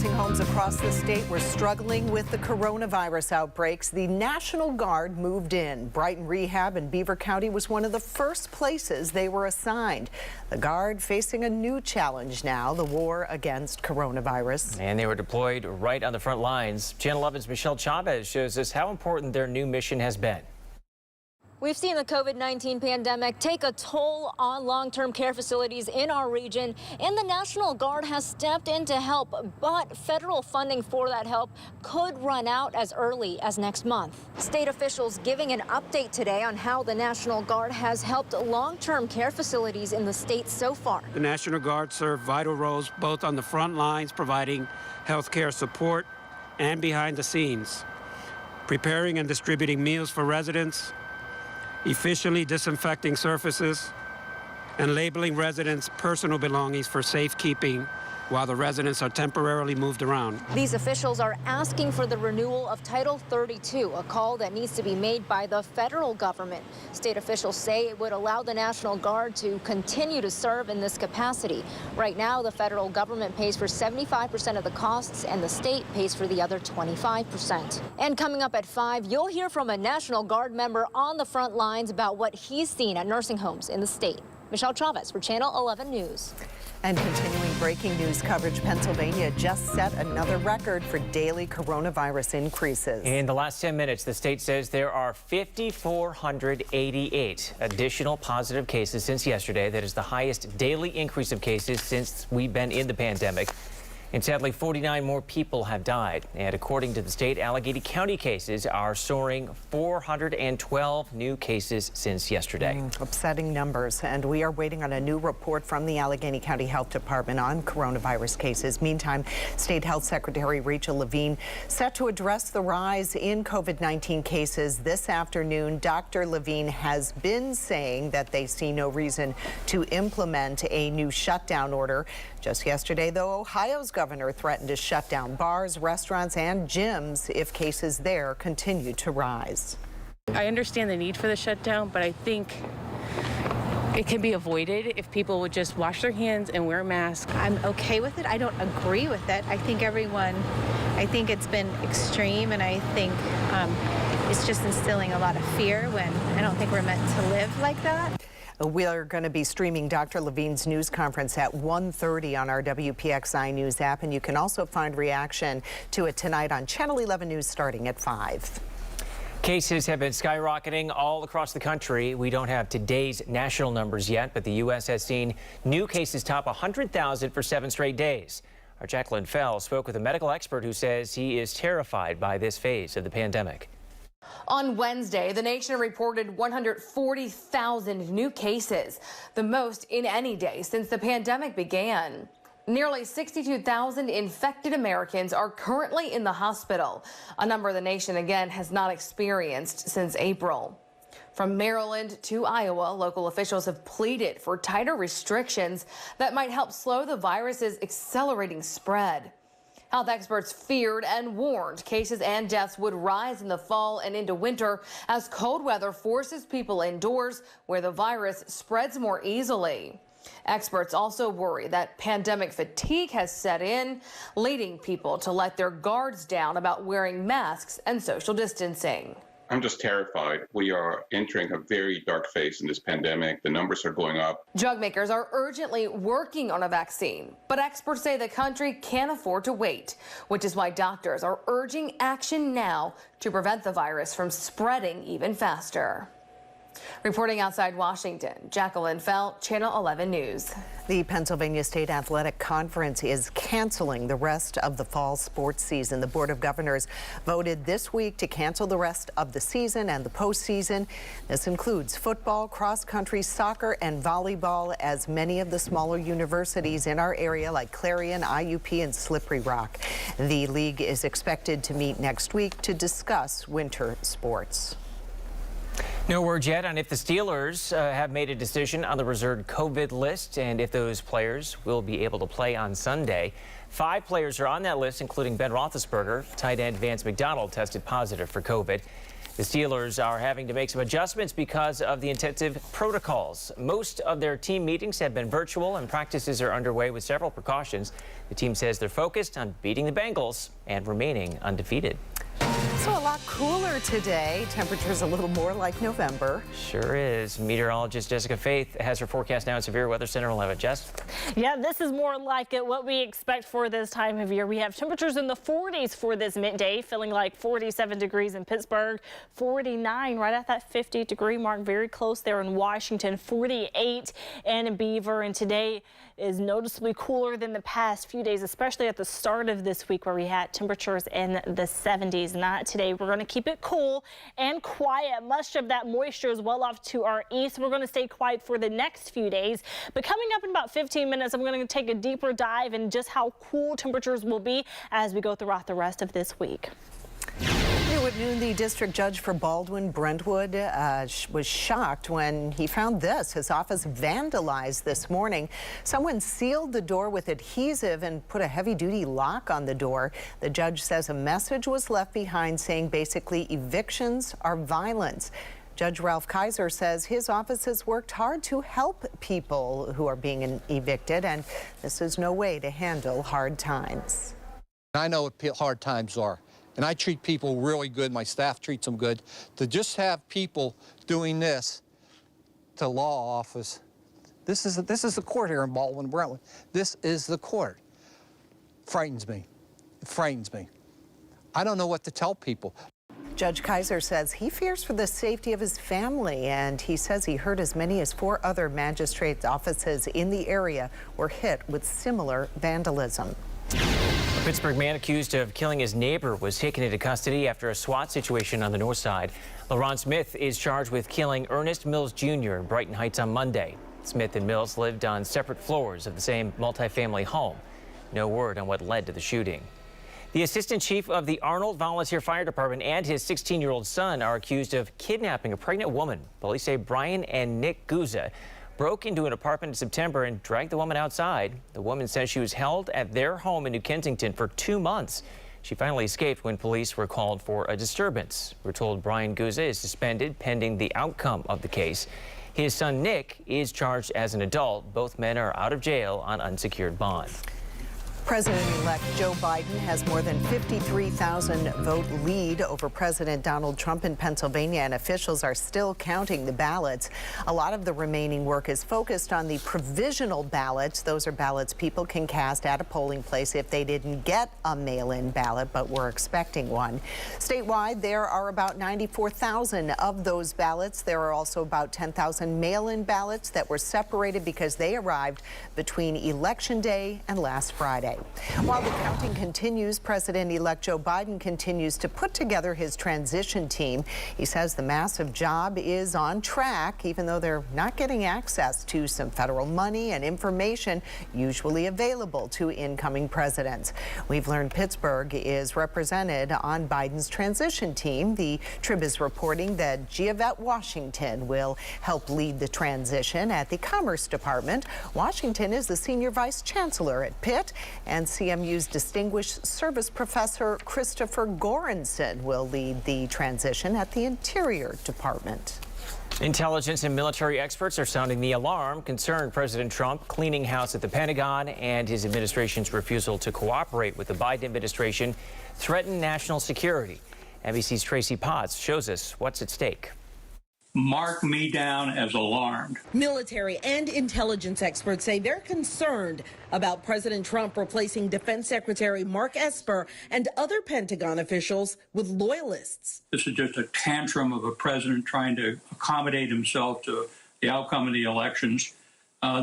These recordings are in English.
nursing homes across the state were struggling with the coronavirus outbreaks. The National Guard moved in. Brighton Rehab in Beaver County was one of the first places they were assigned. The Guard facing a new challenge now, the war against coronavirus. And they were deployed right on the front lines. Channel 11's Michelle Chavez shows us how important their new mission has been. We've seen the COVID-19 pandemic take a toll on long-term care facilities in our region, and the National Guard has stepped in to help, but federal funding for that help could run out as early as next month. State officials giving an update today on how the National Guard has helped long-term care facilities in the state so far. The National Guard serve vital roles both on the front lines, providing health care support, and behind the scenes, preparing and distributing meals for residents, efficiently disinfecting surfaces, and labeling residents' personal belongings for safekeeping while the residents are temporarily moved around. These officials are asking for the renewal of Title 32, a call that needs to be made by the federal government. State officials say it would allow the National Guard to continue to serve in this capacity. Right now, the federal government pays for 75% of the costs, and the state pays for the other 25%. And coming up at 5, you'll hear from a National Guard member on the front lines about what he's seen at nursing homes in the state. Michelle Chavez for Channel 11 News. And continuing breaking news coverage, Pennsylvania just set another record for daily coronavirus increases. In the last 10 minutes, the state says there are 5,488 additional positive cases since yesterday. That is the highest daily increase of cases since we've been in the pandemic. And sadly, 49 more people have died. And according to the state, Allegheny County cases are soaring, 412 new cases since yesterday. Upsetting numbers. And we are waiting on a new report from the Allegheny County Health Department on coronavirus cases. Meantime, State Health Secretary Rachel Levine set to address the rise in COVID-19 cases this afternoon. Dr. Levine has been saying that they see no reason to implement a new shutdown order. Just yesterday, though, Ohio's governor threatened to shut down bars, restaurants, and gyms if cases there continue to rise. I understand the need for the shutdown, but I think it can be avoided if people would just wash their hands and wear masks. I'm okay with it. I don't agree with it. I think it's been extreme, and I think it's just instilling a lot of fear when I don't think we're meant to live like that. We are going to be streaming Dr. Levine's news conference at 1:30 on our WPXI News app, and you can also find reaction to it tonight on Channel 11 News starting at 5. Cases have been skyrocketing all across the country. We don't have today's national numbers yet, but the U.S. has seen new cases top 100,000 for 7 straight days. Our Jacqueline Fell spoke with a medical expert who says he is terrified by this phase of the pandemic. On Wednesday, the nation reported 140,000 new cases, the most in any day since the pandemic began. Nearly 62,000 infected Americans are currently in the hospital, a number the nation again has not experienced since April. From Maryland to Iowa, local officials have pleaded for tighter restrictions that might help slow the virus's accelerating spread. Health experts feared and warned cases and deaths would rise in the fall and into winter as cold weather forces people indoors where the virus spreads more easily. Experts also worry that pandemic fatigue has set in, leading people to let their guards down about wearing masks and social distancing. I'm just terrified. We are entering a very dark phase in this pandemic. The numbers are going up. Drug makers are urgently working on a vaccine, but experts say the country can't afford to wait, which is why doctors are urging action now to prevent the virus from spreading even faster. Reporting outside Washington, Jacqueline Fell, Channel 11 News. The Pennsylvania State Athletic Conference is canceling the rest of the fall sports season. The Board of Governors voted this week to cancel the rest of the season and the postseason. This includes football, cross-country, soccer, and volleyball, as many of the smaller universities in our area, like Clarion, IUP, and Slippery Rock. The league is expected to meet next week to discuss winter sports. No word yet on if the Steelers have made a decision on the reserved COVID list and if those players will be able to play on Sunday. 5 players are on that list, including Ben Roethlisberger. Tight end Vance McDonald tested positive for COVID. The Steelers are having to make some adjustments because of the intensive protocols. Most of their team meetings have been virtual and practices are underway with several precautions. The team says they're focused on beating the Bengals and remaining undefeated. So a lot cooler today. Temperatures a little more like November. Sure is. Meteorologist Jessica Faith has her forecast now at Severe Weather Center. We'll have it, Jess. Yeah, this is more like what we expect for this time of year. We have temperatures in the 40s for this midday, feeling like 47 degrees in Pittsburgh, 49 right at that 50-degree mark, very close there in Washington, 48 in Beaver. And today is noticeably cooler than the past few days, especially at the start of this week where we had temperatures in the 70s. Not today. We're going to keep it cool and quiet. Much of that moisture is well off to our east. We're going to stay quiet for the next few days. But coming up in about 15 minutes, I'm going to take a deeper dive in just how cool temperatures will be as we go throughout the rest of this week. New at noon, the district judge for Baldwin Brentwood was shocked when he found this. His office vandalized this morning. Someone sealed the door with adhesive and put a heavy-duty lock on the door. The judge says a message was left behind saying basically evictions are violence. Judge Ralph Kaiser says his office has worked hard to help people who are being evicted, and this is no way to handle hard times. I know what hard times are. And I treat people really good. My staff treats them good. To just have people doing this to law office, this is the court here in Baldwin Brentwood. This is the court. Frightens me. It frightens me. I don't know what to tell people. Judge Kaiser says he fears for the safety of his family, and he says he heard as many as 4 other magistrates' offices in the area were hit with similar vandalism. A Pittsburgh man accused of killing his neighbor was taken into custody after a SWAT situation on the north side. LaRon Smith is charged with killing Ernest Mills Jr. in Brighton Heights on Monday. Smith and Mills lived on separate floors of the same multifamily home. No word on what led to the shooting. The assistant chief of the Arnold Volunteer Fire Department and his 16-year-old son are accused of kidnapping a pregnant woman. Police say Brian and Nick Guzza broke into an apartment in September and dragged the woman outside. The woman says she was held at their home in New Kensington for 2 months. She finally escaped when police were called for a disturbance. We're told Brian Guzza is suspended pending the outcome of the case. His son Nick is charged as an adult. Both men are out of jail on unsecured bond. President-elect Joe Biden has more than 53,000 vote lead over President Donald Trump in Pennsylvania, and officials are still counting the ballots. A lot of the remaining work is focused on the provisional ballots. Those are ballots people can cast at a polling place if they didn't get a mail-in ballot but were expecting one. Statewide, there are about 94,000 of those ballots. There are also about 10,000 mail-in ballots that were separated because they arrived between Election Day and last Friday. While the counting continues, President-elect Joe Biden continues to put together his transition team. He says the massive job is on track, even though they're not getting access to some federal money and information usually available to incoming presidents. We've learned Pittsburgh is represented on Biden's transition team. The Trib is reporting that Giavette Washington will help lead the transition at the Commerce Department. Washington is the senior vice chancellor at Pitt, and CMU's distinguished service professor Christopher Goranson will lead the transition at the Interior Department. Intelligence and military experts are sounding the alarm, concerned President Trump cleaning house at the Pentagon and his administration's refusal to cooperate with the Biden administration threaten national security. NBC's Tracy Potts shows us what's at stake. Mark me down as alarmed. Military and intelligence experts say they're concerned about President Trump replacing Defense Secretary Mark Esper and other Pentagon officials with loyalists. This is just a tantrum of a president trying to accommodate himself to the outcome of the elections.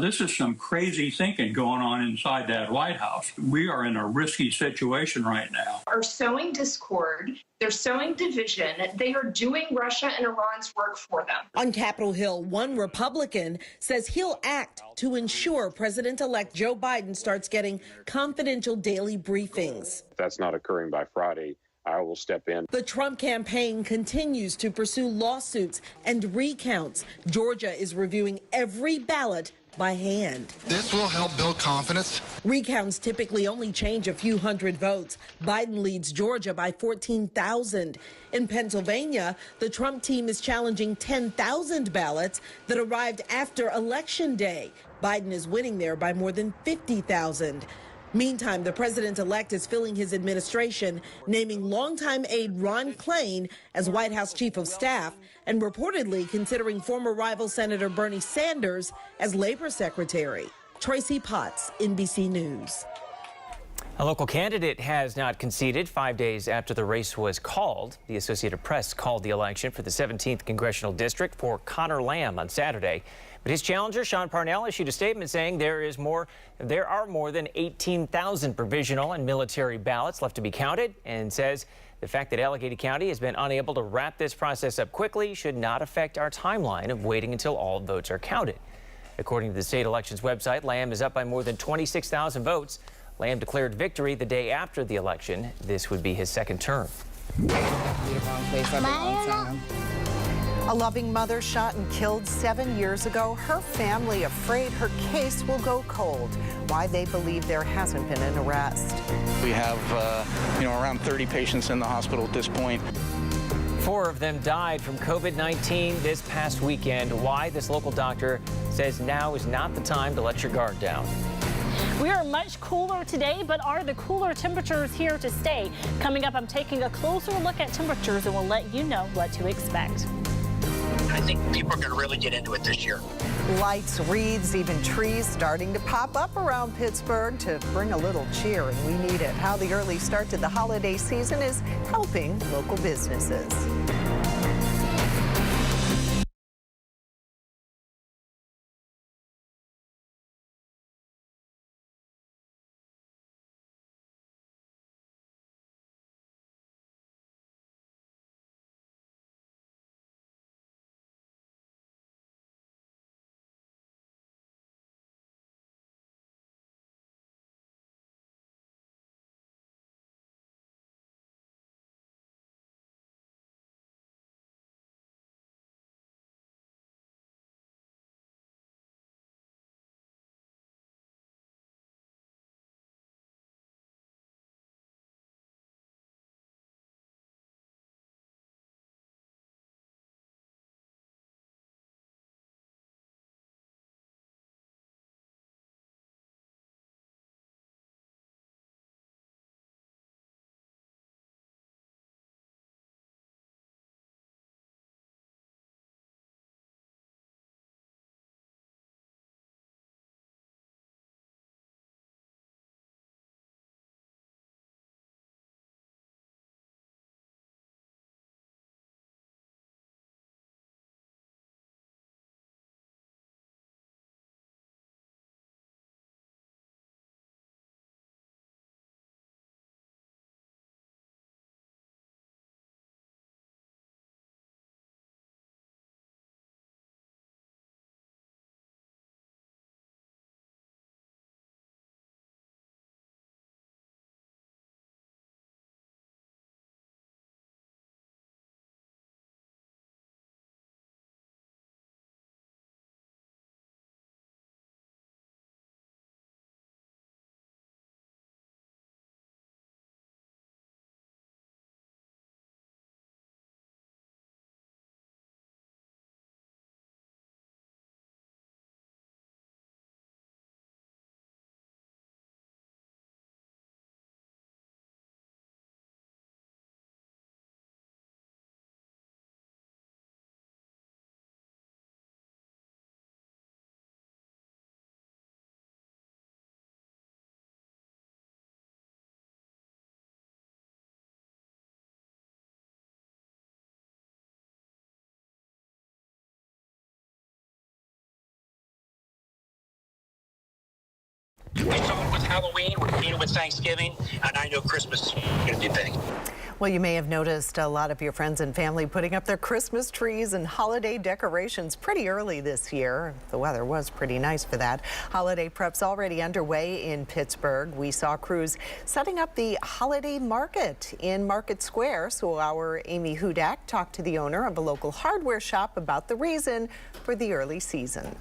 This is some crazy thinking going on inside that White House. We are in a risky situation right now. Are sowing discord. They're sowing division. They are doing Russia and Iran's work for them. On Capitol Hill, one Republican says he'll act to ensure President-elect Joe Biden starts getting confidential daily briefings. If that's not occurring by Friday, I will step in. The Trump campaign continues to pursue lawsuits and recounts. Georgia is reviewing every ballot by hand. This will help build confidence. Recounts typically only change a few hundred votes. Biden leads Georgia by 14,000. In Pennsylvania, the Trump team is challenging 10,000 ballots that arrived after Election Day. Biden is winning there by more than 50,000. Meantime, the president-elect is filling his administration, naming longtime aide Ron Klain as White House chief of staff and reportedly considering former rival Senator Bernie Sanders as labor secretary. Tracy Potts, NBC News. A local candidate has not conceded 5 days after the race was called. The Associated Press called the election for the 17th congressional district for Connor Lamb on Saturday. But his challenger, Sean Parnell, issued a statement saying there are more than 18,000 provisional and military ballots left to be counted, and says the fact that Allegheny County has been unable to wrap this process up quickly should not affect our timeline of waiting until all votes are counted. According to the state elections website, Lamb is up by more than 26,000 votes. Lamb declared victory the day after the election. This would be his second term. A loving mother shot and killed 7 years ago. Her family afraid her case will go cold. Why they believe there hasn't been an arrest. We have, around 30 patients in the hospital at this point. 4 of them died from COVID-19 this past weekend. Why? This local doctor says now is not the time to let your guard down. We are much cooler today, but are the cooler temperatures here to stay? Coming up, I'm taking a closer look at temperatures and we'll let you know what to expect. I think people are going to really get into it this year. Lights, wreaths, even trees starting to pop up around Pittsburgh to bring a little cheer, and we need it. How the early start to the holiday season is helping local businesses. We saw it with Halloween, we're seeing it with Thanksgiving, and I know Christmas is going to be big. Well, you may have noticed a lot of your friends and family putting up their Christmas trees and holiday decorations pretty early this year. The weather was pretty nice for that. Holiday prep's already underway in Pittsburgh. We saw crews setting up the holiday market in Market Square. So our Amy Hudak talked to the owner of a local hardware shop about the reason for the early season.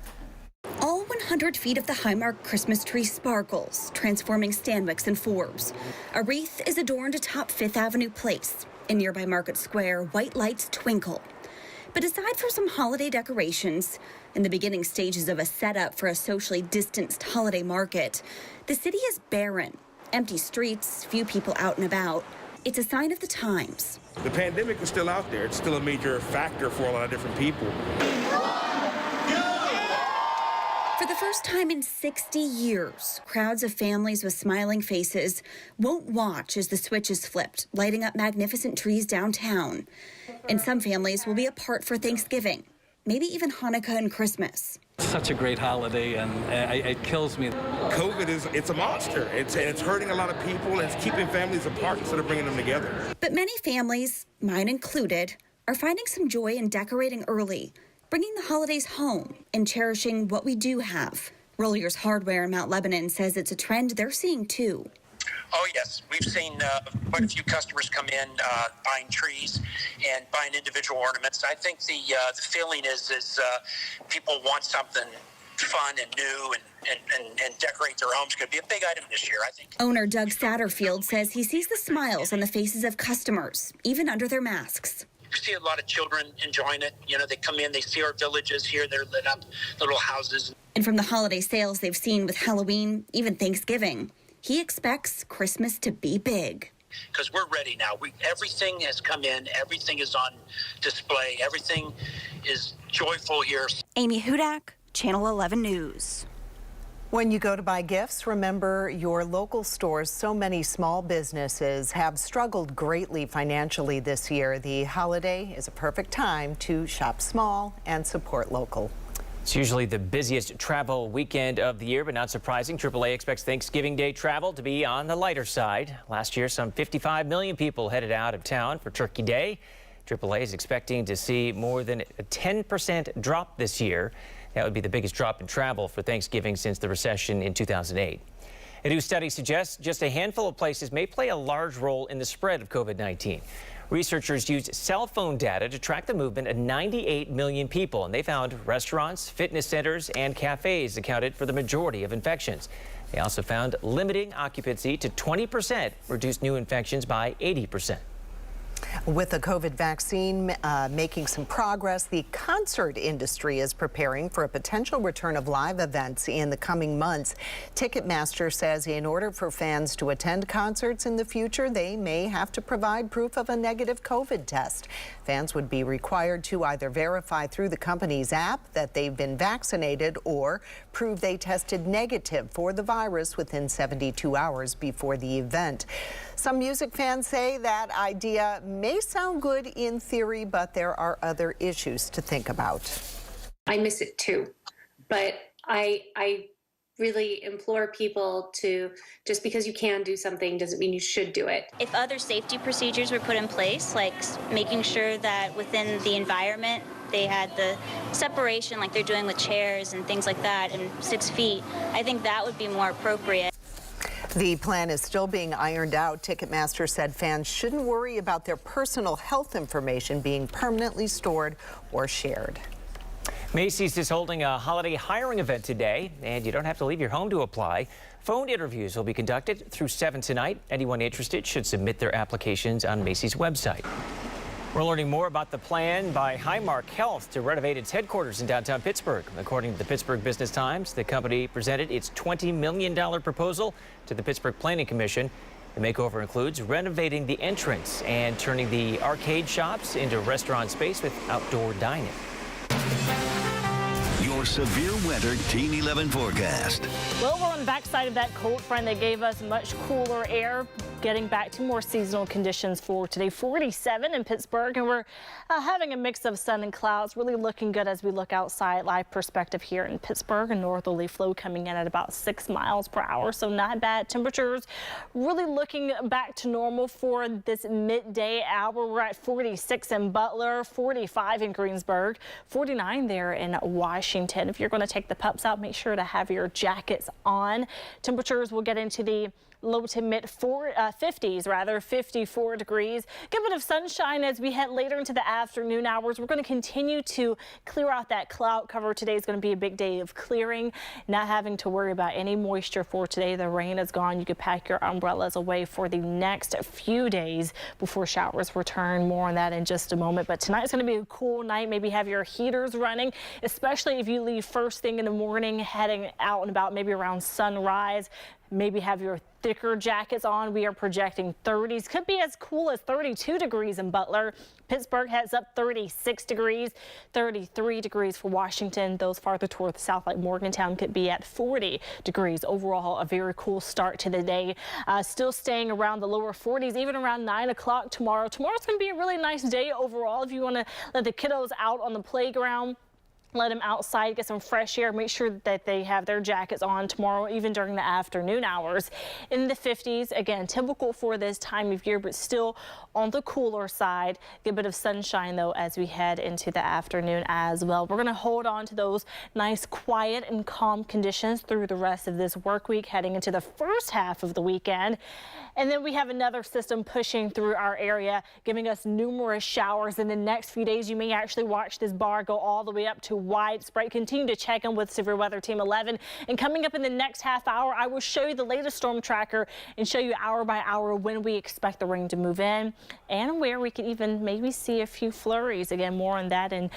All 100 feet of the Highmark Christmas tree sparkles, transforming Stanwix and Forbes. A wreath is adorned atop Fifth Avenue Place. In nearby Market Square, white lights twinkle. But aside from some holiday decorations, in the beginning stages of a setup for a socially distanced holiday market, the city is barren. Empty streets, few people out and about. It's a sign of the times. The pandemic is still out there. It's still a major factor for a lot of different people. For the first time in 60 years, crowds of families with smiling faces won't watch as the switch is flipped, lighting up magnificent trees downtown. And some families will be apart for Thanksgiving, maybe even Hanukkah and Christmas. Such a great holiday, and it kills me. COVID it's a monster. It's hurting a lot of people, and it's keeping families apart instead of bringing them together. But many families, mine included, are finding some joy in decorating early, bringing the holidays home and cherishing what we do have. Rolliers Hardware in Mount Lebanon says it's a trend they're seeing too. Oh, yes. We've seen quite a few customers come in buying trees and buying individual ornaments. I think the feeling is people want something fun and new and decorate their homes. Could be a big item this year, I think. Owner Doug Satterfield says he sees the smiles on the faces of customers, even under their masks. We see a lot of children enjoying it. You know, they come in, they see our villages here, they're lit up, little houses. And from the holiday sales they've seen with Halloween, even Thanksgiving, he expects Christmas to be big. Because we're ready now. Everything has come in, everything is on display, everything is joyful here. Amy Hudak, Channel 11 News. When you go to buy gifts, remember your local stores. So many small businesses have struggled greatly financially this year. The holiday is a perfect time to shop small and support local. It's usually the busiest travel weekend of the year, but not surprising. AAA expects Thanksgiving Day travel to be on the lighter side. Last year, some 55 million people headed out of town for Turkey Day. AAA is expecting to see more than a 10% drop this year. That would be the biggest drop in travel for Thanksgiving since the recession in 2008. A new study suggests just a handful of places may play a large role in the spread of COVID-19. Researchers used cell phone data to track the movement of 98 million people, and they found restaurants, fitness centers, and cafes accounted for the majority of infections. They also found limiting occupancy to 20% reduced new infections by 80%. With the COVID vaccine making some progress, the concert industry is preparing for a potential return of live events in the coming months. Ticketmaster says in order for fans to attend concerts in the future, they may have to provide proof of a negative COVID test. Fans would be required to either verify through the company's app that they've been vaccinated or prove they tested negative for the virus within 72 hours before the event. Some music fans say that idea may sound good in theory, but there are other issues to think about. I miss it too, but I really implore people to, just because you can do something doesn't mean you should do it. If other safety procedures were put in place, like making sure that within the environment they had the separation like they're doing with chairs and things like that, and 6 feet, I think that would be more appropriate. The plan is still being ironed out. Ticketmaster said fans shouldn't worry about their personal health information being permanently stored or shared. Macy's is holding a holiday hiring event today, and you don't have to leave your home to apply. Phone interviews will be conducted through 7 tonight. Anyone interested should submit their applications on Macy's website. We're learning more about the plan by Highmark Health to renovate its headquarters in downtown Pittsburgh. According to the Pittsburgh Business Times, the company presented its $20 million proposal to the Pittsburgh Planning Commission. The makeover includes renovating the entrance and turning the arcade shops into restaurant space with outdoor dining. Your severe winter Team 11 forecast. Well, we're on the backside of that cold front that gave us much cooler air, getting back to more seasonal conditions for today. 47 in Pittsburgh, and we're having a mix of sun and clouds. Really looking good as we look outside. Live perspective here in Pittsburgh. A northerly flow coming in at about 6 miles per hour, so not bad. Temperatures really looking back to normal for this midday hour. We're at 46 in Butler, 45 in Greensburg, 49 there in Washington. If you're going to take the pups out, make sure to have your jackets on. Temperatures will get into the low to mid 50s, rather 54 degrees. Good bit of sunshine as we head later into the afternoon hours. We're going to continue to clear out that cloud cover. Today is going to be a big day of clearing, not having to worry about any moisture for today. The rain is gone. You could pack your umbrellas away for the next few days before showers return. More on that in just a moment. But tonight's going to be a cool night. Maybe have your heaters running, especially if you leave first thing in the morning, heading out and about maybe around sunrise. Maybe have your thicker jackets on. We are projecting 30s. Could be as cool as 32 degrees in Butler. Pittsburgh heads up 36 degrees, 33 degrees for Washington. Those farther toward the south like Morgantown could be at 40 degrees. Overall, a very cool start to the day. Still staying around the lower 40s, even around 9 o'clock tomorrow. Tomorrow's going to be a really nice day overall. If you want to let the kiddos out on the playground, let them outside, get some fresh air, make sure that they have their jackets on tomorrow, even during the afternoon hours. In the 50s, again, typical for this time of year, but still on the cooler side. Get a bit of sunshine, though, as we head into the afternoon as well. We're going to hold on to those nice, quiet and calm conditions through the rest of this work week, heading into the first half of the weekend. And then we have another system pushing through our area, giving us numerous showers. In the next few days, you may actually watch this bar go all the way up to widespread. Continue to check in with Severe Weather Team 11. And coming up in the next half hour, I will show you the latest storm tracker and show you hour by hour when we expect the rain to move in and where we could even maybe see a few flurries. Again, more on that and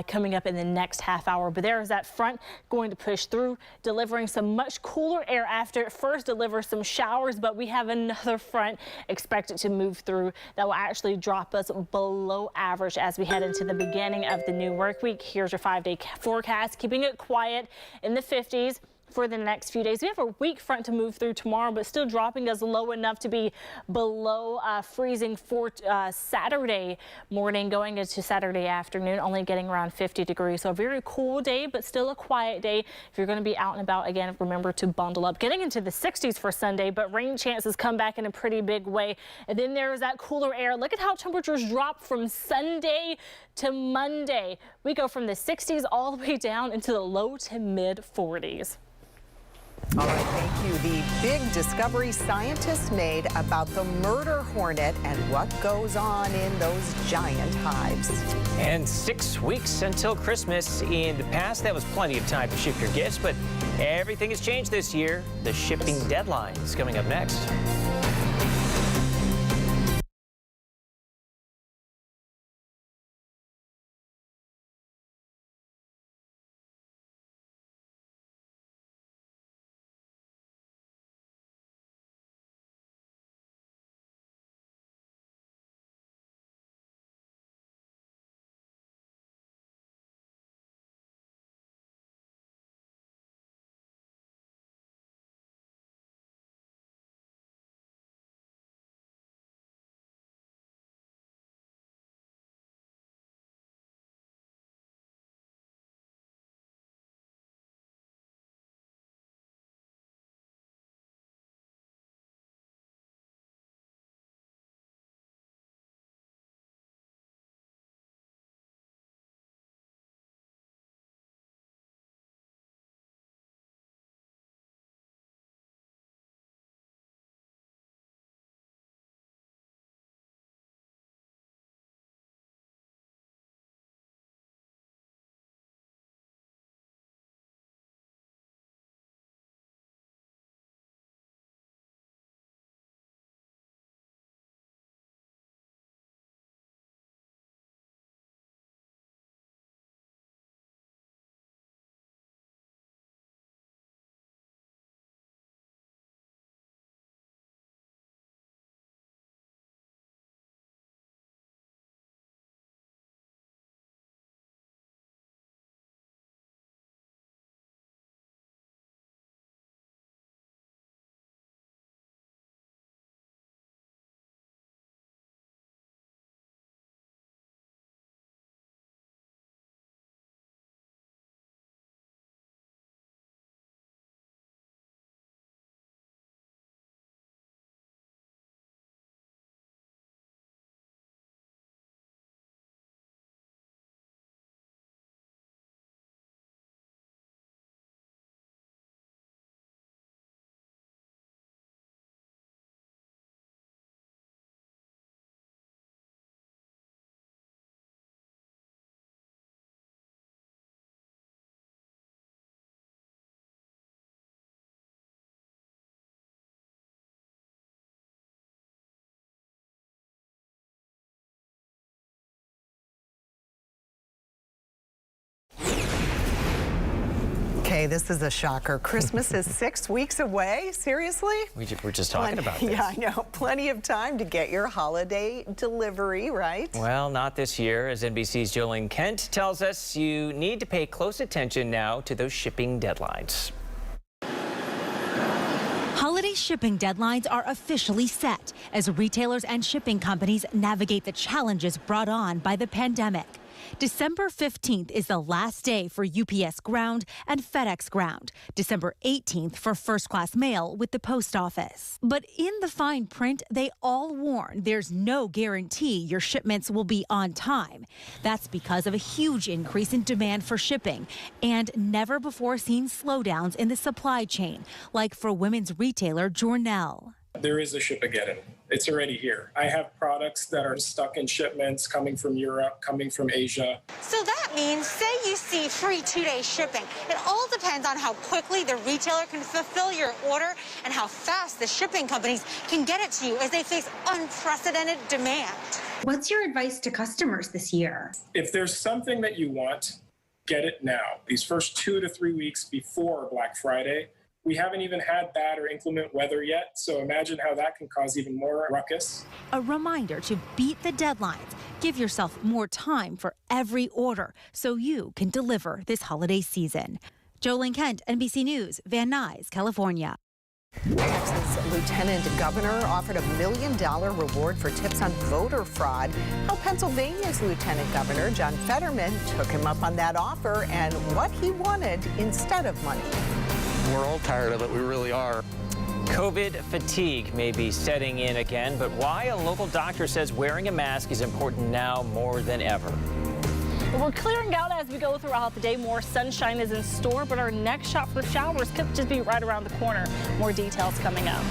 coming up in the next half hour. But there is that front going to push through, delivering some much cooler air after it first delivers some showers. But we have another front expected to move through that will actually drop us below average as we head into the beginning of the new work week. Here's your 5-day forecast, keeping it quiet in the 50s for the next few days. We have a weak front to move through tomorrow, but still dropping us low enough to be below freezing for Saturday morning, going into Saturday afternoon, only getting around 50 degrees. So a very cool day, but still a quiet day. If you're going to be out and about, again, remember to bundle up. Getting into the 60s for Sunday, but rain chances come back in a pretty big way. And then there's that cooler air. Look at how temperatures drop from Sunday to Monday. We go from the 60s all the way down into the low to mid 40s. All right, thank you. The big discovery scientists made about the murder hornet and what goes on in those giant hives. And 6 weeks until Christmas. In the past, that was plenty of time to ship your gifts, but everything has changed this year. The shipping deadline is coming up next. Okay, this is a shocker. Christmas is 6 weeks away. Seriously? We're just talking about this. Yeah, I know. Plenty of time to get your holiday delivery, right? Well, not this year. As NBC's Jolene Kent tells us, you need to pay close attention now to those shipping deadlines. Holiday shipping deadlines are officially set as retailers and shipping companies navigate the challenges brought on by the pandemic. December 15th is the last day for UPS Ground and FedEx Ground. December 18th for first class mail with the post office. But in the fine print, they all warn there's no guarantee your shipments will be on time. That's because of a huge increase in demand for shipping and never before seen slowdowns in the supply chain, like for women's retailer Jornell. There is a Shipageddon. It's already here. I have products that are stuck in shipments coming from Europe, coming from Asia. So that means, say you see free 2-day shipping. It all depends on how quickly the retailer can fulfill your order and how fast the shipping companies can get it to you as they face unprecedented demand. What's your advice to customers this year? If there's something that you want, get it now. These first 2 to 3 weeks before Black Friday, we haven't even had bad or inclement weather yet, so imagine how that can cause even more ruckus. A reminder to beat the deadlines. Give yourself more time for every order so you can deliver this holiday season. Jolene Kent, NBC News, Van Nuys, California. Texas Lieutenant Governor offered $1 million reward for tips on voter fraud. How Pennsylvania's Lieutenant Governor John Fetterman took him up on that offer and what he wanted instead of money. We're all tired of it. We really are. COVID fatigue may be setting in again, but why a local doctor says wearing a mask is important now more than ever. We're clearing out as we go throughout the day. More sunshine is in store, but our next shot for showers could just be right around the corner. More details coming up.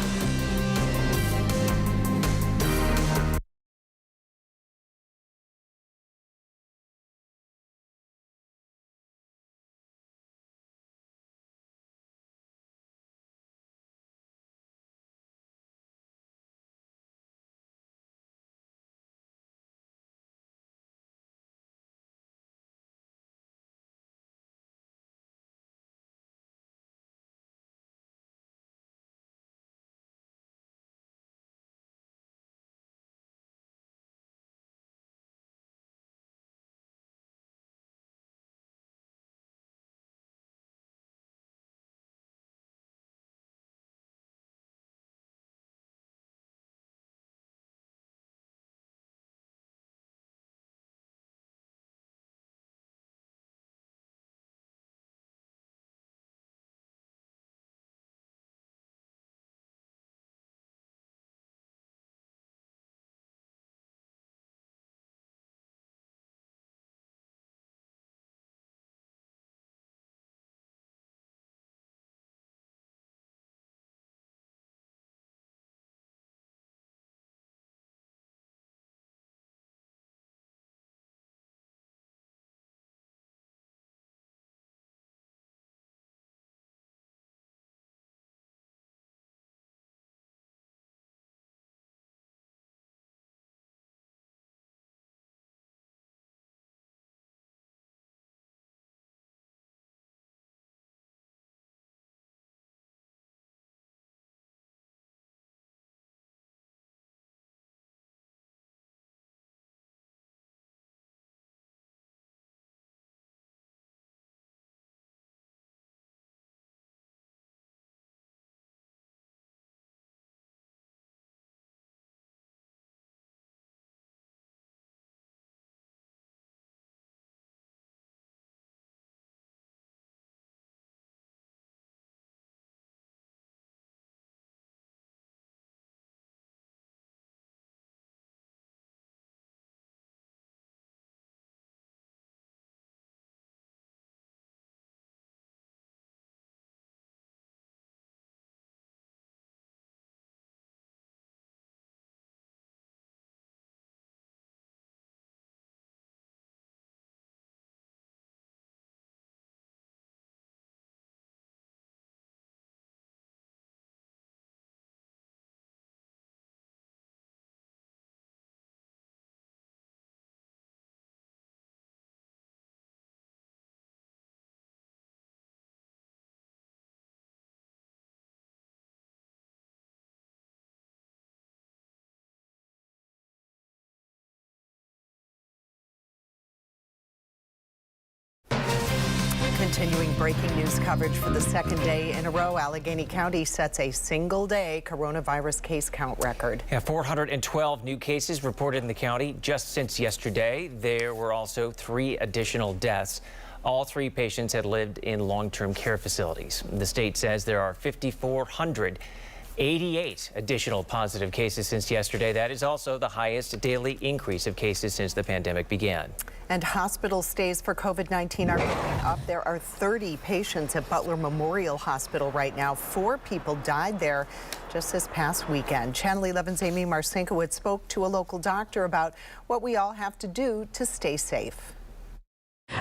Continuing breaking news coverage for the second day in a row, Allegheny County sets a single-day coronavirus case count record. 412 new cases reported in the county just since yesterday. There were also 3 additional deaths. All 3 patients had lived in long-term care facilities. The state says there are 5,488 additional positive cases since yesterday. That is also the highest daily increase of cases since the pandemic began. And hospital stays for COVID-19 are going up. There are 30 patients at Butler Memorial Hospital right now. 4 people died there just this past weekend. Channel 11's Amy Marcinkowitz spoke to a local doctor about what we all have to do to stay safe.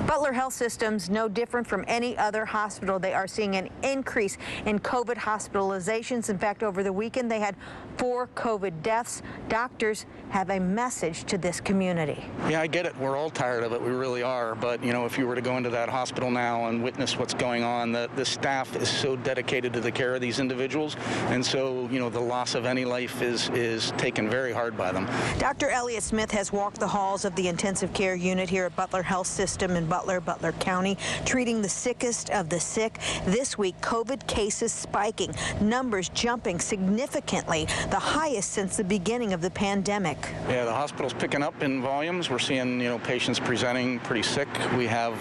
Butler Health System's no different from any other hospital. They are seeing an increase in COVID hospitalizations. In fact, over the weekend, they had 4 COVID deaths. Doctors have a message to this community. Yeah, I get it. We're all tired of it. We really are. But, you know, if you were to go into that hospital now and witness what's going on, the staff is so dedicated to the care of these individuals. And so, you know, the loss of any life is taken very hard by them. Dr. Elliott Smith has walked the halls of the intensive care unit here at Butler Health System in Butler County, treating the sickest of the sick. This week, COVID cases spiking, numbers jumping significantly, the highest since the beginning of the pandemic. Yeah, the hospital's picking up in volumes. We're seeing, you know, patients presenting pretty sick. We have,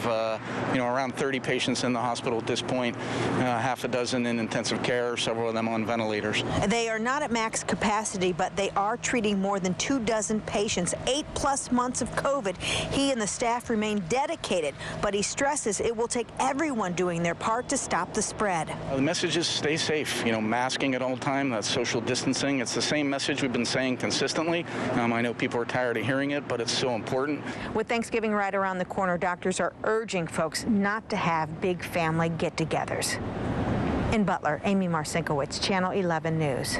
you know, around 30 patients in the hospital at this point, half a dozen in intensive care, several of them on ventilators. They are not at max capacity, but they are treating more than 24 patients, 8+ months of COVID. He and the staff remain dedicated, but he stresses it will take everyone doing their part to stop the spread. The message is stay safe, you know, masking at all time, that's social distancing. It's the same message we've been saying consistently. I know people are tired of hearing it, but it's so important. With Thanksgiving right around the corner, doctors are urging folks not to have big family get-togethers. In Butler, Amy Marcinkowitz, Channel 11 News.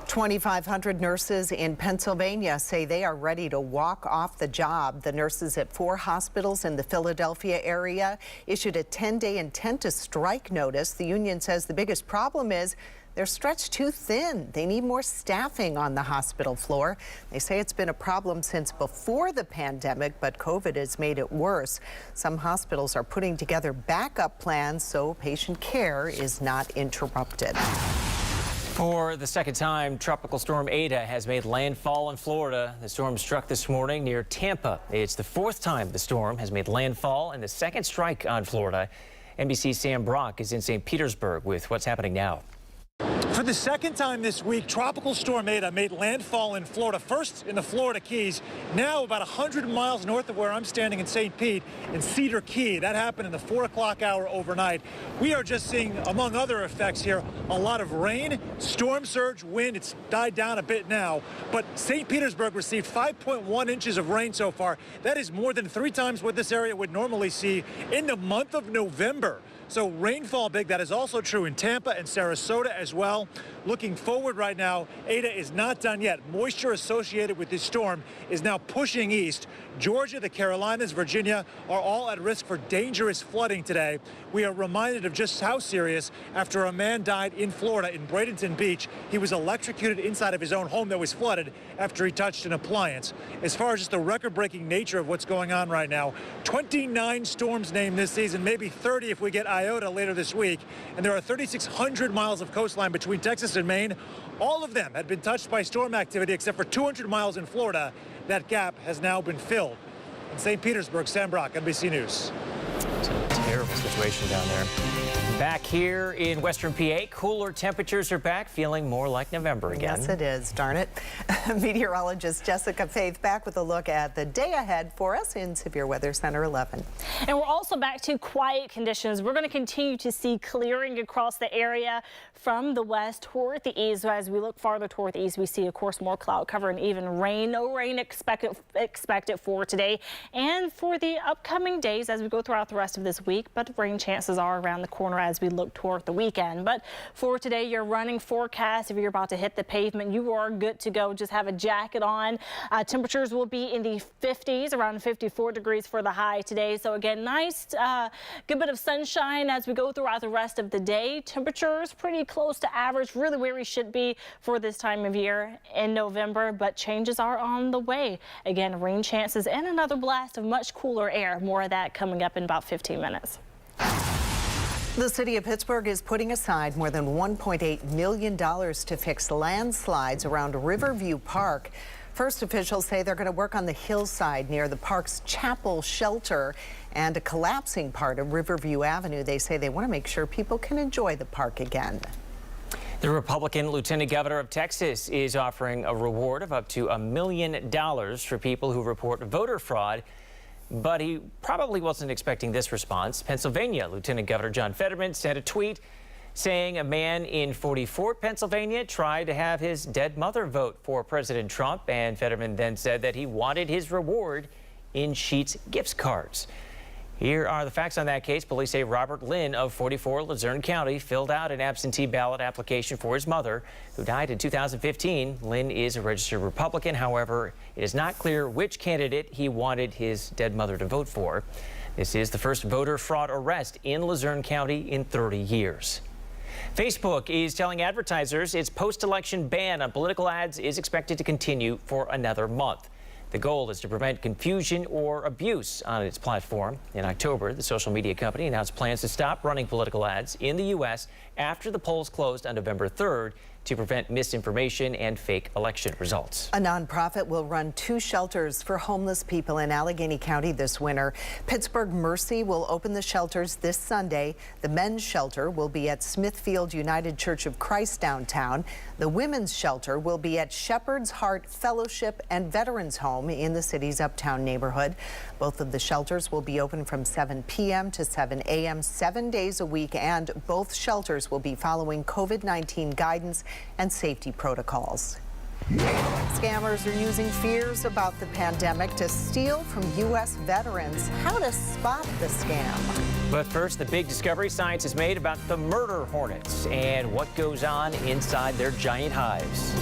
2,500 nurses in Pennsylvania say they are ready to walk off the job. The nurses at 4 hospitals in the Philadelphia area issued a 10-day intent to strike notice. The union says the biggest problem is they're stretched too thin. They need more staffing on the hospital floor. They say it's been a problem since before the pandemic, but COVID has made it worse. Some hospitals are putting together backup plans so patient care is not interrupted. For the second time, Tropical Storm Eta has made landfall in Florida. The storm struck this morning near Tampa. It's the 4th time the storm has made landfall and the 2nd strike on Florida. NBC's Sam Brock is in St. Petersburg with what's happening now. For the 2nd time this week, Tropical Storm Eta made landfall in Florida, first in the Florida Keys, now about 100 miles north of where I'm standing in St. Pete in Cedar Key. That happened in the 4 o'clock hour overnight. We are just seeing, among other effects here, a lot of rain, storm surge, wind. It's died down a bit now, but St. Petersburg received 5.1 inches of rain so far. That is more than 3 times what this area would normally see in the month of November. So rainfall big. That is also true in Tampa and Sarasota as well. Looking forward right now, Eta is not done yet. Moisture associated with this storm is now pushing east. Georgia, the Carolinas, Virginia are all at risk for dangerous flooding today. We are reminded of just how serious after a man died in Florida in Bradenton Beach. He was electrocuted inside of his own home that was flooded after he touched an appliance. As far as just the record-breaking nature of what's going on right now, 29 storms named this season, maybe 30 if we get Iota later this week. And there are 3,600 miles of coastline between Texas and Maine. All of them had been touched by storm activity except for 200 miles in Florida. That gap has now been filled. In St. Petersburg, Sam Brock, NBC News. It's a terrible situation down there. Back here in Western PA, cooler temperatures are back, feeling more like November again. Yes, it is, darn it. Meteorologist Jessica Faith back with a look at the day ahead for us in Severe Weather Center 11. And we're also back to quiet conditions. We're going to continue to see clearing across the area from the west toward the east. So as we look farther toward the east, we see, of course, more cloud cover and even rain. No rain expected for today and for the upcoming days as we go throughout the rest of this week. But rain chances are around the corner as we look toward the weekend. But for today, your running forecast, if you're about to hit the pavement, you are good to go. Just have a jacket on. Temperatures will be in the 50s, around 54 degrees for the high today. So again, nice, good bit of sunshine as we go throughout the rest of the day. Temperatures pretty close to average, really where we should be for this time of year in November, but changes are on the way. Again, rain chances and another blast of much cooler air. More of that coming up in about 15 minutes. The city of Pittsburgh is putting aside more than $1.8 million to fix landslides around Riverview Park. First officials say they're going to work on the hillside near the park's chapel shelter and a collapsing part of Riverview Avenue. They say they want to make sure people can enjoy the park again. The Republican Lieutenant Governor of Texas is offering a reward of up to $1 million for people who report voter fraud. But he probably wasn't expecting this response. Pennsylvania Lieutenant Governor John Fetterman sent a tweet saying a man in 44 Pennsylvania tried to have his dead mother vote for President Trump, and Fetterman then said that he wanted his reward in Sheetz gift cards. Here are the facts on that case. Police say Robert Lynn of 44 Luzerne County filled out an absentee ballot application for his mother, who died in 2015. Lynn is a registered Republican. However, it is not clear which candidate he wanted his dead mother to vote for. This is the first voter fraud arrest in Luzerne County in 30 years. Facebook is telling advertisers its post-election ban on political ads is expected to continue for another month. The goal is to prevent confusion or abuse on its platform. In October, the social media company announced plans to stop running political ads in the U.S. after the polls closed on November 3rd to prevent misinformation and fake election results. A nonprofit will run 2 shelters for homeless people in Allegheny County this winter. Pittsburgh Mercy will open the shelters this Sunday. The men's shelter will be at Smithfield United Church of Christ downtown. The women's shelter will be at Shepherd's Heart Fellowship and Veterans Home in the city's uptown neighborhood. Both of the shelters will be open from 7 p.m. to 7 a.m. 7 days a week, and both shelters will be following COVID-19 guidance and safety protocols. Scammers are using fears about the pandemic to steal from U.S. veterans. How to spot the scam. But first, the big discovery science has made about the murder hornets and what goes on inside their giant hives.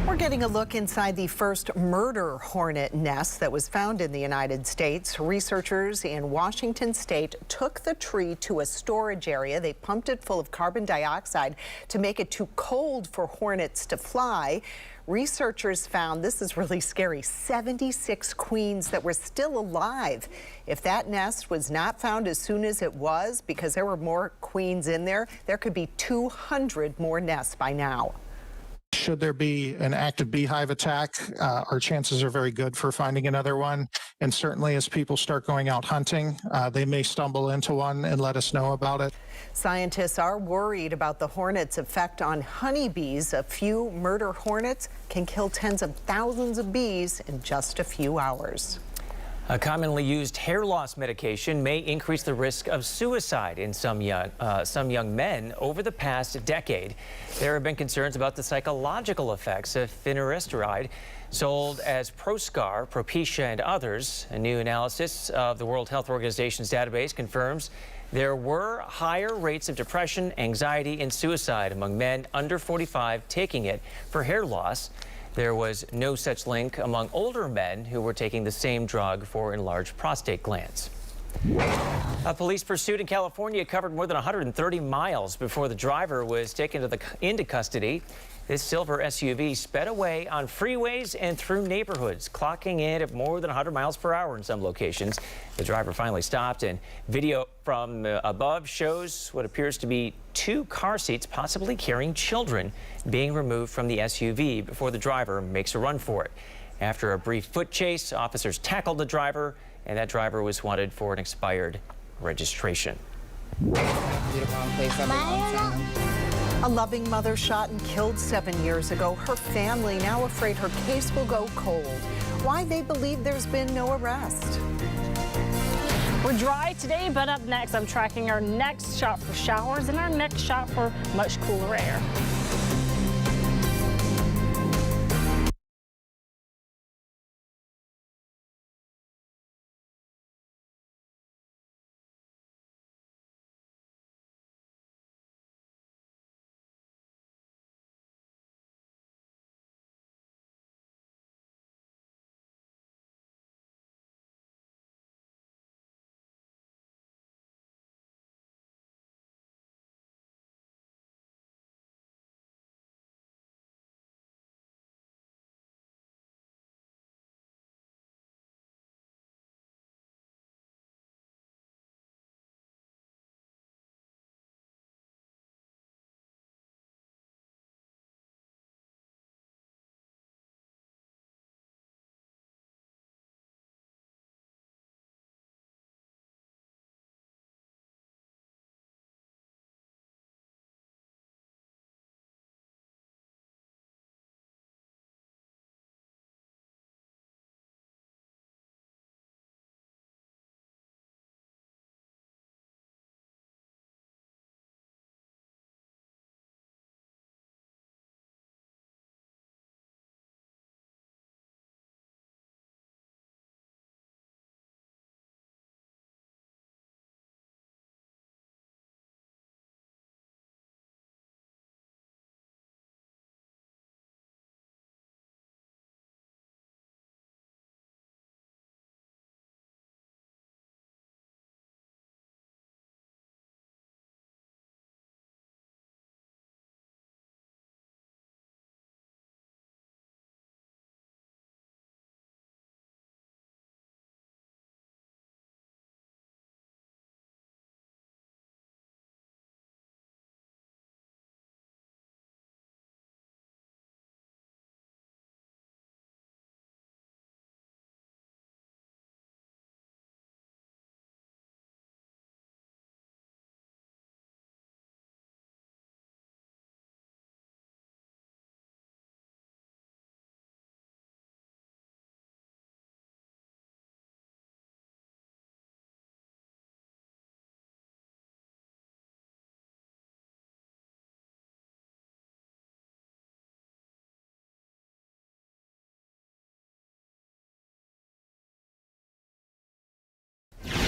We're getting a look inside the first murder hornet nest that was found in the United States. Researchers in Washington state took the tree to a storage area. They pumped it full of carbon dioxide to make it too cold for hornets to fly. researchers found, this is really scary, 76 queens that were still alive. If that nest was not found as soon as it was, because there were more queens in there, there could be 200 more nests by now. Should there be an active beehive attack, our chances are very good for finding another one. And certainly as people start going out hunting, they may stumble into one and let us know about it. Scientists are worried about the hornet's effect on honeybees. A few murder hornets can kill tens of thousands of bees in just a few hours. A commonly used hair loss medication may increase the risk of suicide in some young men over the past decade. There have been concerns about the psychological effects of finasteride, sold as Proscar, Propecia, and others. A new analysis of the World Health Organization's database confirms there were higher rates of depression, anxiety, and suicide among men under 45 taking it for hair loss. There was no such link among older men who were taking the same drug for enlarged prostate glands. A police pursuit in California covered more than 130 miles before the driver was taken into custody. This silver SUV sped away on freeways and through neighborhoods, clocking in at more than 100 miles per hour in some locations. The driver finally stopped, and video from above shows what appears to be 2 car seats, possibly carrying children, being removed from the SUV before the driver makes a run for it. After a brief foot chase, officers tackled the driver, and that driver was wanted for an expired registration. A loving mother shot and killed 7 years ago. Her family now afraid her case will go cold. Why they believe there's been no arrest. We're dry today, but up next, I'm tracking our next shot for showers and our next shot for much cooler air.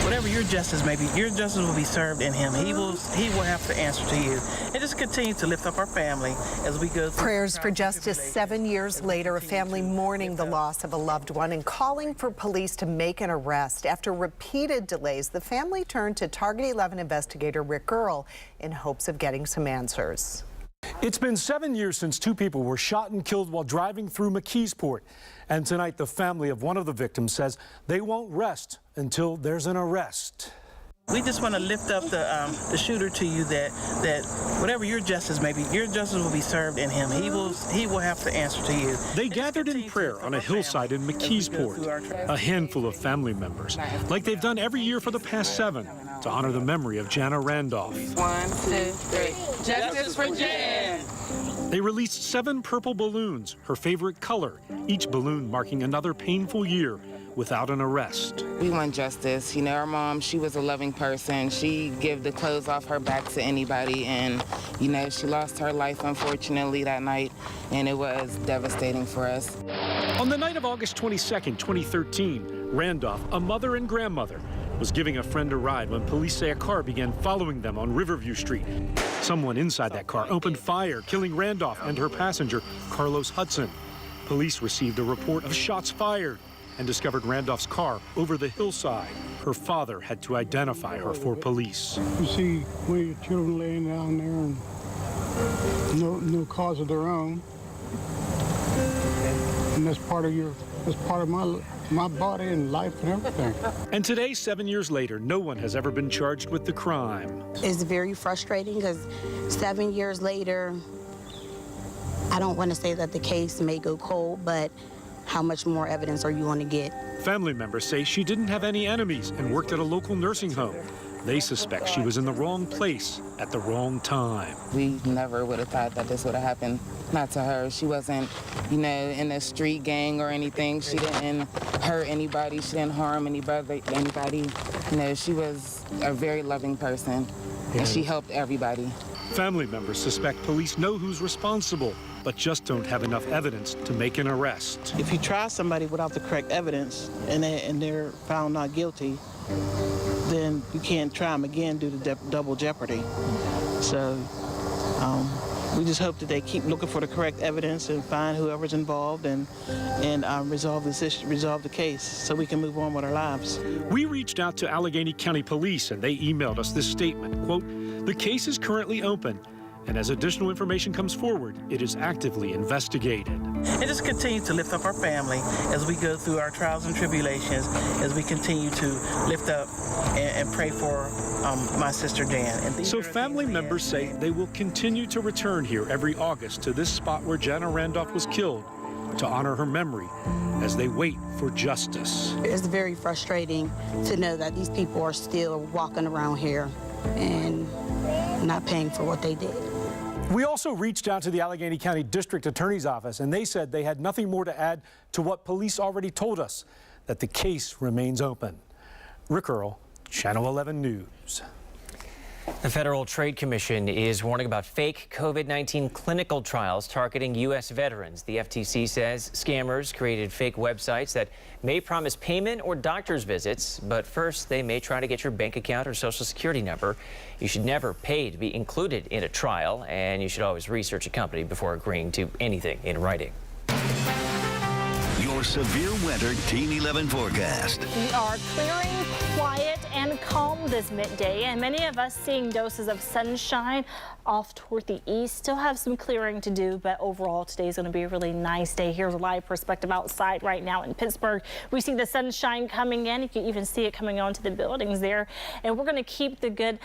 Whatever your justice may be, your justice will be served in him. He will have to answer to you. And just continue to lift up our family as we go through. Prayers for justice 7 years later, a family mourning the loss of a loved one and calling for police to make an arrest. After repeated delays, the family turned to Target 11 investigator Rick Earl in hopes of getting some answers. It's been 7 years since 2 people were shot and killed while driving through McKeesport. And tonight, the family of one of the victims says they won't rest until there's an arrest. We just want to lift up the shooter to you that whatever your justice may be, your justice will be served in him. He will have to answer to you. They gathered in prayer on a hillside in McKeesport, a handful of family members, like they've done every year for the past 7, to honor the memory of Jana Randolph. 1, 2, 3. Justice for Jan! They released 7 purple balloons, her favorite color, each balloon marking another painful year without an arrest. We want justice. You know, our mom, she was a loving person. She gave the clothes off her back to anybody, and, you know, she lost her life, unfortunately, that night, and it was devastating for us. On the night of August 22nd, 2013, Randolph, a mother and grandmother, was giving a friend a ride when police say a car began following them on Riverview Street. Someone inside that car opened fire, killing Randolph and her passenger, Carlos Hudson. Police received a report of shots fired and discovered Randolph's car over the hillside. Her father had to identify her for police. You see one of your children laying down there and no cause of their own. And that's part of my body and life and everything. And today, 7 years later, no one has ever been charged with the crime. It's very frustrating because 7 years later, I don't want to say that the case may go cold, but how much more evidence are you going to get? Family members say she didn't have any enemies and worked at a local nursing home. They suspect she was in the wrong place at the wrong time. We never would have thought that this would have happened. Not to her. She wasn't, you know, in a street gang or anything. She didn't hurt anybody. She didn't harm anybody. You know, she was a very loving person, and she helped everybody. Family members suspect police know who's responsible, but just don't have enough evidence to make an arrest. If you try somebody without the correct evidence and they're found not guilty, then you can't try them again due to double jeopardy. So we just hope that they keep looking for the correct evidence and find whoever's involved and resolve this issue, resolve the case so we can move on with our lives. We reached out to Allegheny County Police and they emailed us this statement, quote, "The case is currently open, and as additional information comes forward, it is actively investigated." And just continue to lift up our family as we go through our trials and tribulations, as we continue to lift up and pray for my sister Jan. So family members say they will continue to return here every August to this spot where Jana Randolph was killed to honor her memory as they wait for justice. It's very frustrating to know that these people are still walking around here and not paying for what they did. We also reached out to the Allegheny County District Attorney's Office, and they said they had nothing more to add to what police already told us, that the case remains open. Rick Earl, Channel 11 News. The Federal Trade Commission is warning about fake COVID-19 clinical trials targeting U.S. veterans. The FTC says scammers created fake websites that may promise payment or doctor's visits, but first they may try to get your bank account or social security number. You should never pay to be included in a trial, and you should always research a company before agreeing to anything in writing. Your severe winter Team 11 forecast. We are clearing, quiet, and calm this midday, and many of us seeing doses of sunshine off toward the east. Still have some clearing to do, but overall today is going to be a really nice day. Here's a live perspective outside right now in Pittsburgh. We see the sunshine coming in. You can even see it coming onto the buildings there, and we're going to keep the good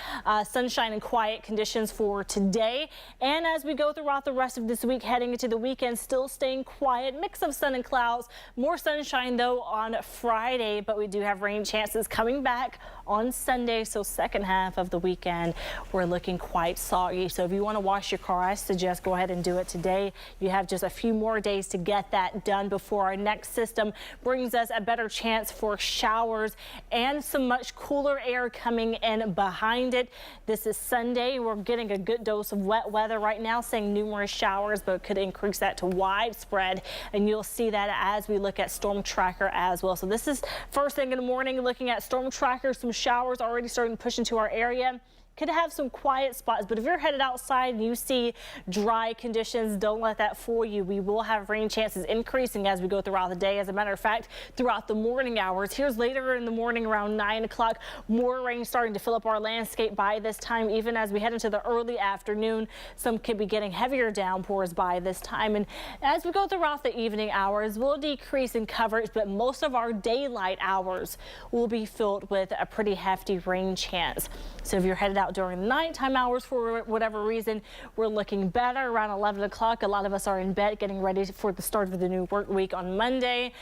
sunshine and quiet conditions for today. And as we go throughout the rest of this week, heading into the weekend, still staying quiet, mix of sun and clouds. More sunshine though on Friday, but we do have rain chances coming back on Sunday. So second half of the weekend, we're looking quite soggy. So if you want to wash your car, I suggest go ahead and do it today. You have just a few more days to get that done before our next system brings us a better chance for showers and some much cooler air coming in behind it. This is Sunday. We're getting a good dose of wet weather right now, saying numerous showers, but could increase that to widespread. And you'll see that as we look at Storm Tracker as well. So this is first thing in the morning, looking at Storm Tracker. Some showers already starting to push into our area. could have some quiet spots, but if you're headed outside and you see dry conditions, don't let that fool you. We will have rain chances increasing as we go throughout the day. As a matter of fact, throughout the morning hours, here's later in the morning around 9 o'clock, more rain starting to fill up our landscape by this time. Even as we head into the early afternoon, some could be getting heavier downpours by this time. And as we go throughout the evening hours, we'll decrease in coverage, but most of our daylight hours will be filled with a pretty hefty rain chance. So if you're headed out during the nighttime hours for whatever reason, we're looking better around 11 o'clock. A lot of us are in bed getting ready for the start of the new work week on Monday.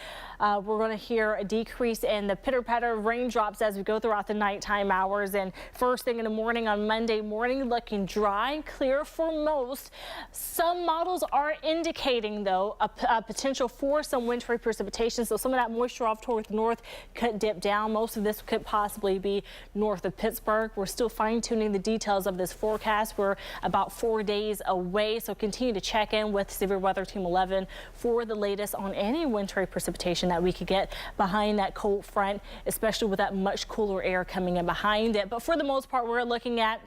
We're going to hear a decrease in the pitter-patter raindrops as we go throughout the nighttime hours. And first thing in the morning on Monday morning, looking dry and clear for most. Some models are indicating, though, a potential for some wintry precipitation. So some of that moisture off toward the north could dip down. Most of this could possibly be north of Pittsburgh. We're still fine-tuning the details of this forecast. We're about 4 days away, so continue to check in with Severe Weather Team 11 for the latest on any wintry precipitation that we could get behind that cold front, especially with that much cooler air coming in behind it. But for the most part, we're looking at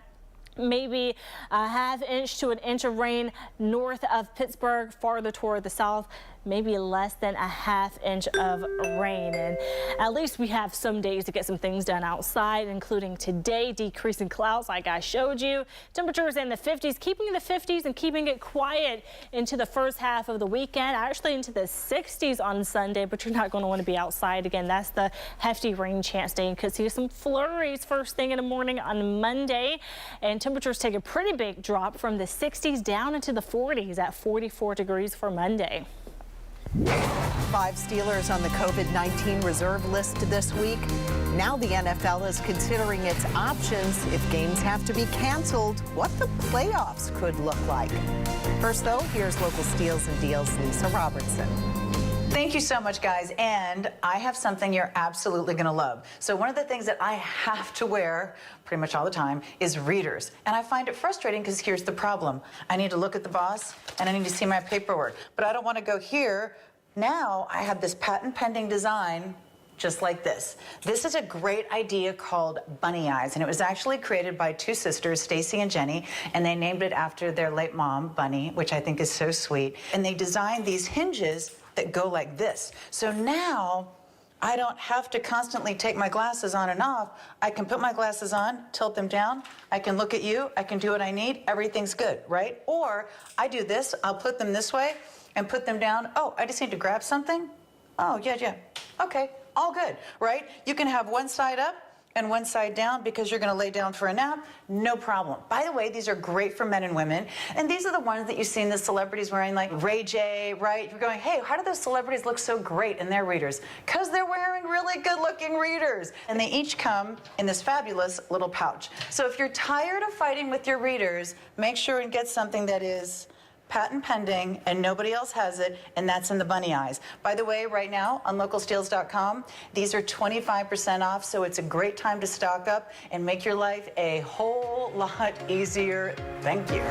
maybe a ½ inch to an inch of rain north of Pittsburgh, farther toward the south, maybe less than a ½ inch of rain. And at least we have some days to get some things done outside, including today, decreasing clouds like I showed you. Temperatures in the 50s, keeping in the 50s and keeping it quiet into the first half of the weekend, actually into the 60s on Sunday, but you're not going to want to be outside again. That's the hefty rain chance day. You could see some flurries first thing in the morning on Monday, and temperatures take a pretty big drop from the 60s down into the 40s at 44 degrees for Monday. 5 Steelers on the COVID-19 reserve list this week. Now the NFL is considering its options if games have to be canceled, what the playoffs could look like. First, though, here's local Steals and Deals Lisa Robertson. Thank you so much, guys. And I have something you're absolutely going to love. So one of the things that I have to wear pretty much all the time is readers. And I find it frustrating because here's the problem. I need to look at the boss and I need to see my paperwork. But I don't want to go here. Now I have this patent pending design just like this. This is a great idea called Bunny Eyes, and it was actually created by 2 sisters, Stacy and Jenny, and they named it after their late mom, Bunny, which I think is so sweet. And they designed these hinges that go like this. So now I don't have to constantly take my glasses on and off. I can put my glasses on, tilt them down, I can look at you, I can do what I need, everything's good, right? Or I do this, I'll put them this way and put them down. Oh, I just need to grab something? Oh, yeah. Okay, all good, right? You can have one side up and one side down because you're gonna lay down for a nap, no problem. By the way, these are great for men and women, and these are the ones that you've seen the celebrities wearing, like Ray J, right? You're going, hey, how do those celebrities look so great in their readers? Because they're wearing really good-looking readers. And they each come in this fabulous little pouch. So if you're tired of fighting with your readers, make sure and get something that is patent pending and nobody else has it, and that's in the Bunny Eyes. By the way, right now on localsteals.com, these are 25% off, so it's a great time to stock up and make your life a whole lot easier. Thank you.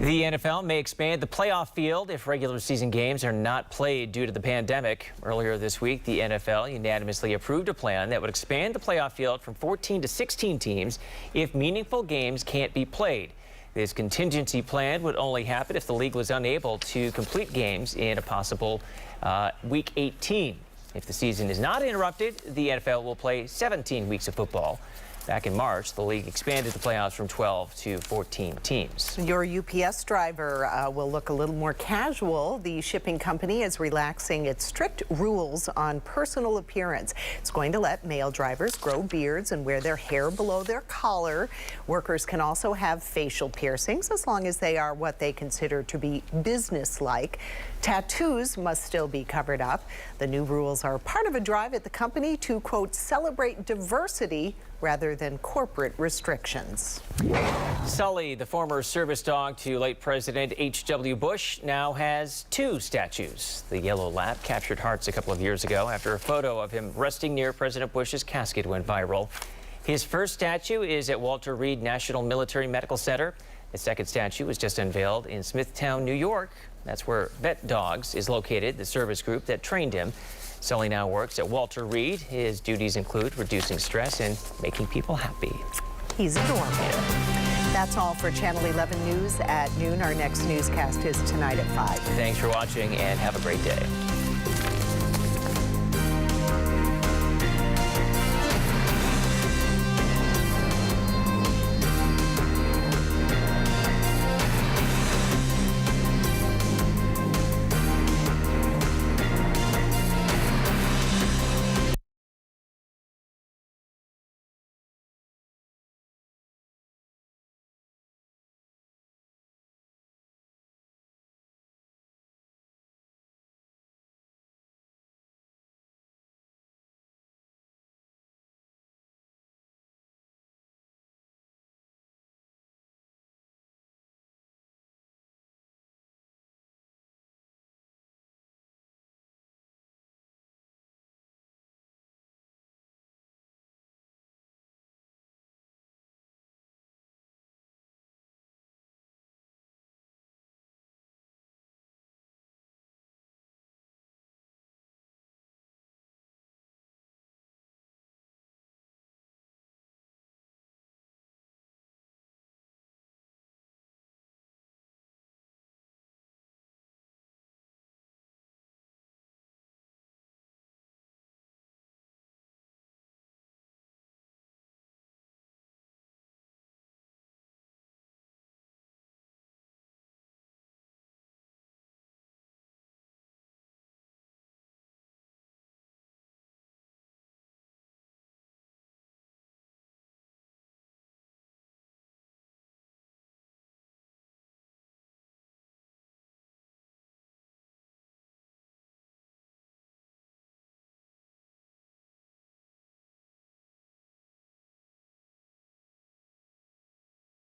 The NFL may expand the playoff field if regular season games are not played due to the pandemic. Earlier this week, the NFL unanimously approved a plan that would expand the playoff field from 14 to 16 teams if meaningful games can't be played. This contingency plan would only happen if the league was unable to complete games in a possible Week 18. If the season is not interrupted, the NFL will play 17 weeks of football. Back in March, the league expanded the playoffs from 12 to 14 teams. Your UPS driver will look a little more casual. The shipping company is relaxing its strict rules on personal appearance. It's going to let male drivers grow beards and wear their hair below their collar. Workers can also have facial piercings as long as they are what they consider to be business-like. Tattoos must still be covered up. The new rules are part of a drive at the company to, quote, celebrate diversity rather than corporate restrictions. Sully, the former service dog to late President H.W. Bush, now has two statues. The yellow lab captured hearts a couple of years ago after a photo of him resting near President Bush's casket went viral. His first statue is at Walter Reed National Military Medical Center. The second statue was just unveiled in Smithtown, New York. That's where Vet Dogs is located, the service group that trained him. Sully now works at Walter Reed. His duties include reducing stress and making people happy. He's adorable. That's all for Channel 11 News at noon. Our next newscast is tonight at 5. Thanks for watching and have a great day.